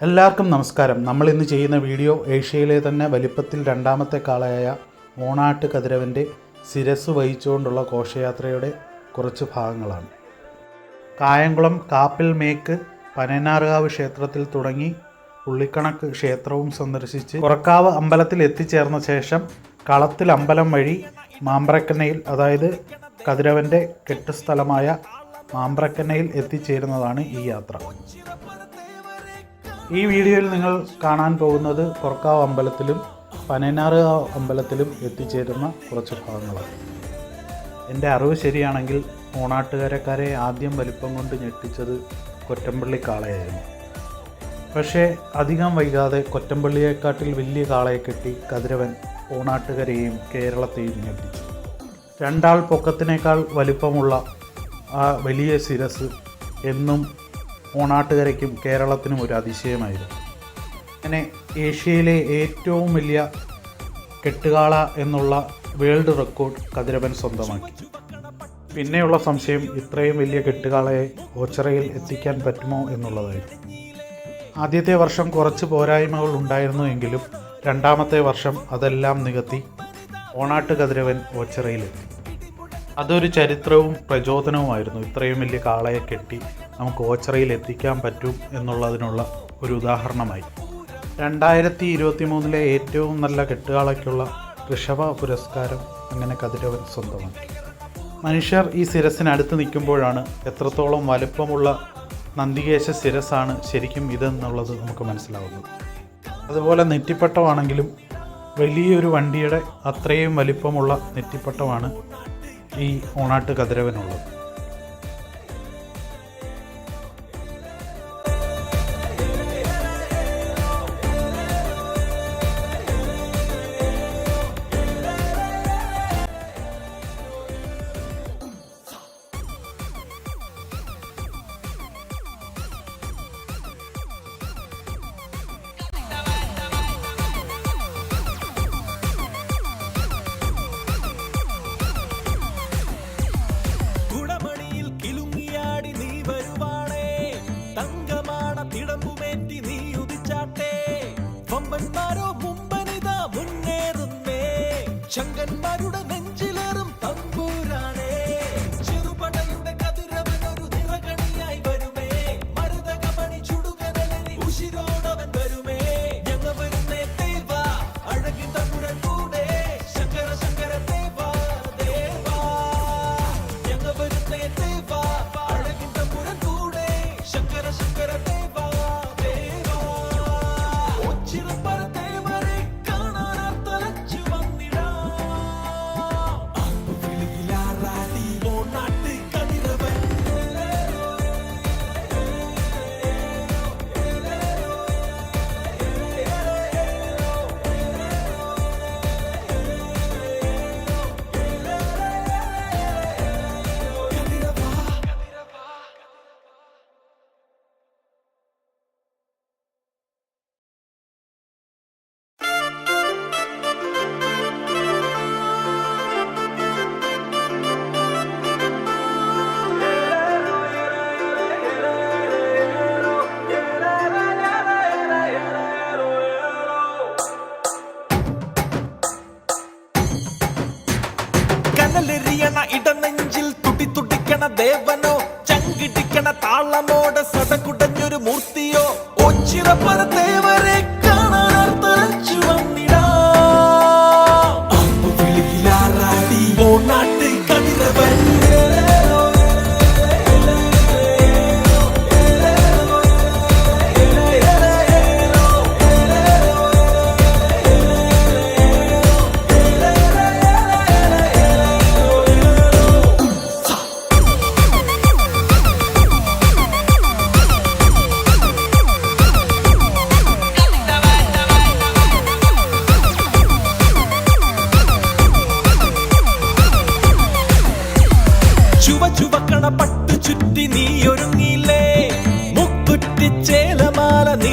എല്ലാവർക്കും നമസ്കാരം. നമ്മൾ ഇന്ന് ചെയ്യുന്ന വീഡിയോ ഏഷ്യയിലെ തന്നെ വലിപ്പത്തിൽ രണ്ടാമത്തെ കാളയായ ഓണാട്ട് കതിരവൻ്റെ ശിരസ് വഹിച്ചുകൊണ്ടുള്ള ഘോഷയാത്രയുടെ കുറച്ച് ഭാഗങ്ങളാണ്. കായംകുളം കാപ്പിൽ മേക്ക് പനയനാർകാവ് ക്ഷേത്രത്തിൽ തുടങ്ങി പുള്ളിക്കണക്ക് ക്ഷേത്രവും സന്ദർശിച്ച് കൊറക്കാവ് അമ്പലത്തിൽ എത്തിച്ചേർന്ന ശേഷം കളത്തിൽ അമ്പലം വഴി മാമ്പ്രക്കന്നയിൽ, അതായത് കതിരവൻ്റെ കെട്ടുസ്ഥലമായ മാമ്പ്രക്കന്നയിൽ എത്തിച്ചേരുന്നതാണ് ഈ യാത്ര. ഈ വീഡിയോയിൽ നിങ്ങൾ കാണാൻ പോകുന്നത് കൊറക്കാവ് അമ്പലത്തിലും പനയനാർകാവ് അമ്പലത്തിലും എത്തിച്ചേരുന്ന കുറച്ച് ഭാഗങ്ങളാണ്. എൻ്റെ അറിവ് ശരിയാണെങ്കിൽ ഓണാട്ടുകരക്കാരെ ആദ്യം വലിപ്പം കൊണ്ട് ഞെട്ടിച്ചത് കൊറ്റമ്പള്ളി കാളയായിരുന്നു. പക്ഷേ അധികം വൈകാതെ കൊറ്റമ്പള്ളിയെക്കാട്ടിൽ വലിയ കാളയെ കെട്ടി കതിരവൻ ഓണാട്ടുകരയെയും കേരളത്തെയും ഞെട്ടിച്ചു. രണ്ടാൾ പൊക്കത്തിനേക്കാൾ വലിപ്പമുള്ള ആ വലിയ ശിരസ് എന്നും ഓണാട്ടുകരയ്ക്കും കേരളത്തിനും ഒരു അതിശയമായിരുന്നു. അങ്ങനെ ഏഷ്യയിലെ ഏറ്റവും വലിയ കെട്ടുകാള എന്നുള്ള വേൾഡ് റെക്കോർഡ് കതിരവൻ സ്വന്തമാക്കി. പിന്നെയുള്ള സംശയം ഇത്രയും വലിയ കെട്ടുകാളയെ ഓച്ചിറയിൽ എത്തിക്കാൻ പറ്റുമോ എന്നുള്ളതായിരുന്നു. ആദ്യത്തെ വർഷം കുറച്ച് പോരായ്മകൾ ഉണ്ടായിരുന്നു എങ്കിലും രണ്ടാമത്തെ വർഷം അതെല്ലാം നികത്തി ഓണാട്ട് കതിരവൻ ഓച്ചിറയിലെത്തി. അതൊരു ചരിത്രവും പ്രചോദനവുമായിരുന്നു. ഇത്രയും വലിയ കാളയെ കെട്ടി നമുക്ക് ഓച്ചിറയിൽ എത്തിക്കാൻ പറ്റും എന്നുള്ളതിനുള്ള ഒരു ഉദാഹരണമായി. 2023 ഏറ്റവും നല്ല കെട്ടുകാളയ്ക്കുള്ള ഋഷഭ പുരസ്കാരം അങ്ങനെ കതിരവൻ സ്വന്തമാക്കി. മനുഷ്യർ ഈ ശിരസിനടുത്ത് നിൽക്കുമ്പോഴാണ് എത്രത്തോളം വലുപ്പമുള്ള നന്ദികേശ ശിരസാണ് ശരിക്കും ഇതെന്നുള്ളത് നമുക്ക് മനസ്സിലാവുന്നത്. അതുപോലെ നെറ്റിപ്പട്ടമാണെങ്കിലും വലിയൊരു വണ്ടിയുടെ അത്രയും വലിപ്പമുള്ള നെറ്റിപ്പട്ടമാണ് ഈ ഓണാട്ട് കതിരവനുള്ളത്. ചങ്കന്മാരുടെ നെഞ്ചിലേറും തമ്പൂരാണേ, ചെറുപടയുടെ കതിരവനൊരു നിറകണിയായി വരുമേ, മരുതകമണി ചുടുകനലരി ഉശിരോടവൻ വരുമേ. ഞങ്ങ വരുന്നേ ദേവാ, അഴകിൻ തമ്പുരൻ കൂടെ, ശങ്കര ശങ്കര ദേവാ ദേവാ. ഞങ്ങ വരുന്നേ ദേവാ, അഴകിൻ തമ്പുരൻ കൂടെ, ശങ്കര ശങ്കര ദേവാ ദേവാ. ഒച്ചിറപ്പറ ദേവരെ കാണാൻ തലച്ചു വന്നിടാ. കനലെറിയണ ഇടനെഞ്ചിൽ തുടി തുടിക്കണ ദേവനോ, ചങ്കിടിക്കണ താളമോടെ സടകുടഞ്ഞൊരു മൂർത്തിയോ, ഒച്ചിറപ്പറ ദേവരെ കാണാൻ തലച്ചു വന്നിടാ. അമ്പുവിളിയിലാറാടി ഓണാട്ട് കതിരവൻ. ചുവക്കണ പട്ടു ചുറ്റി നീ ഒരുങ്ങിയില്ലേ, മുക്കുറ്റി ചേലമാല നീ